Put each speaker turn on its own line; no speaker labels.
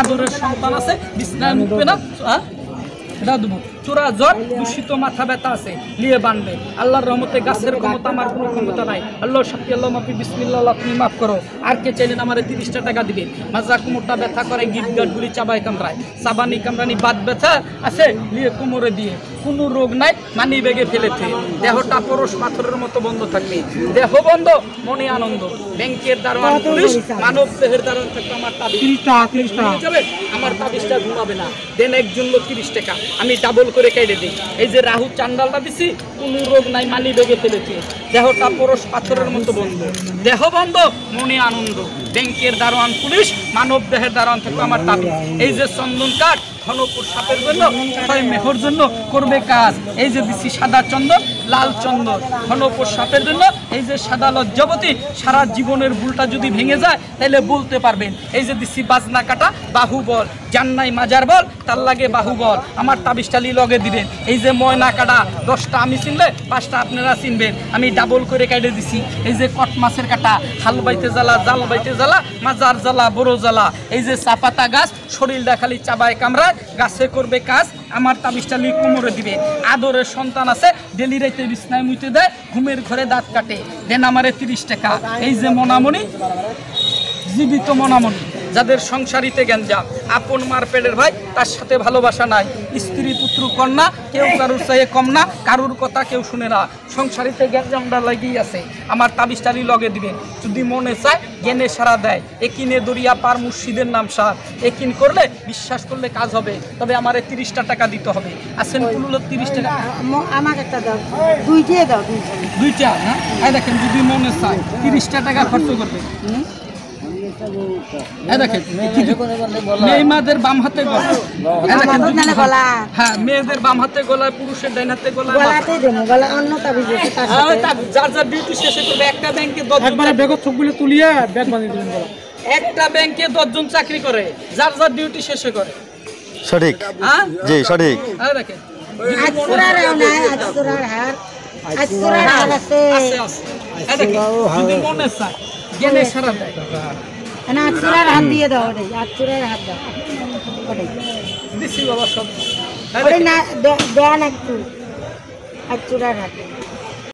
আদরের সন্তান আছে, বিছনায় মুখবে না, এটা দেবো। চোরা জ্বর, দূষিত মাথা ব্যথা আছে, নিয়ে বানবে। আল্লাহর রহমতে গাছের ক্ষমতা আমার কোনো ক্ষমতা নাই। আল্লাহ সাক্ষী, আল্লাহ মাফি, বিসমিল্লাহ, আপনি মাফ করো। আর কে চাইলেন আমার 30টা টাকা দিবেন। মাজা কোমরটা ব্যথা করে, গিট গাটগুলি চাবাই কামড়ায়, সাবানি কামড়ানি, বাত ব্যথা আছে, নিয়ে কোমরে দিয়ে। কোনো রোগ নাই, মানি বেগে ফেলেছে। দেহটা পরশ পাথরের মতো বন্ধ থাকবে, দেহ বন্ধ, মনে আনন্দ। ব্যাংকের দারোয়ান, পুলিশ, মানব দেহের দারোয়ান থাকবে। আমার তাবিজ আমার তাবিজটা ঘুমাবে না। দেন একজন লোক 30 টাকা, আমি ডাবল করে কেটে দিই। এই যে রাহু চান্ডালটা দিছি, কোনো রোগ নাই, মানি বেগে ফেলেছে। দেহটা পরশ পাথরের মতো বন্ধ, দেহ বন্ধ, মনে আনন্দ। ব্যাংকের দারোয়ান, পুলিশ, মানব দেহের দারোয়ান থাকবে। আমার তাবিজ এই যে চন্দন কাঠ, ঘনপুর সাপের জন্য, ছয় মেহর জন্য করবে কাজ। এই যে দিচ্ছি সাদা চন্দন, লাল চন্দন, ঘনপুর সাপের জন্য। এই যে সাদা লজ্জাবতী, সারা জীবনের ভুলটা যদি ভেঙে যায় তাহলে বলতে পারবেন। এই যে দিচ্ছি বাজনা কাটা, বাহুবল, জান্নাই মাজার বল, তার লাগে বাহুবল। আমার তাবিজটালি লগে দিবেন। এই যে ময়না কাটা, 10টা আমি চিনলে 5টা আপনারা চিনবেন। আমি ডাবল করে কেটে দিছি। এই যে কট মাছের কাটা, হাল বাইতে জ্বালা, জাল বাইতে জ্বালা, মাজার জ্বালা, বড় জ্বালা। এই যে চাপাতা গাছ, শরীরটা খালি চাবায় কামড়ায়, গাছে করবে কাজ। আমার তাবিজটা লিয়ে কোমরে দিবে। আদরের সন্তান আছে, ডেলি রাইতে বিছনায় মুইতে দেয়, ঘুমের ঘরে দাঁত কাটে, দেন আমারে 30 টাকা। এই যে মনামণি, জীবিত মনামণি, যাদের সংসারিতে গ্যাঞ্জাম, আপন মার পেটের ভাই, তার সাথে ভালোবাসা নাই, স্ত্রী পুত্র কন্যা, কেউ কারুর চাইয়ে কম না, কারুর কথা কেউ শুনে না, সংসারিতে গ্যাঞ্জামটা লাগিয়ে আছে। আমার তাবিজটারি লগে দিবেন। যদি মনে চায়, জ্ঞানে সারা দেয়। একিনে দরিয়া পার, মুর্শিদের নাম সার। একিন করলে, বিশ্বাস করলে কাজ হবে। তবে আমার 30টা টাকা দিতে হবে। আসেন পুরুলো 30 টাকা
আমার একটা দাও, দুইটা দাও,
দুইটা। হ্যাঁ, এই দেখেন, যদি মনে চায় 30টা টাকা খরচ করবে। মেয়েদের বাম হাতে গলা, হ্যাঁ, মেয়েদের বাম হাতে গলায়, পুরুষের ডাইন হাতে গলায়। যার যার ডিউটি শেষে করবে। একটা ব্যাংকে 10 জন চাকরি করে, যার যার ডিউটি শেষে করে।
সঠিক, জি সঠিক।
দেখেন, যদি মনে চায়, জ্ঞানে সারা দেয়।
হাত দিয়ে দাও, হাত দাও,
দিছি বাবা সব।
দেন একটু হাত।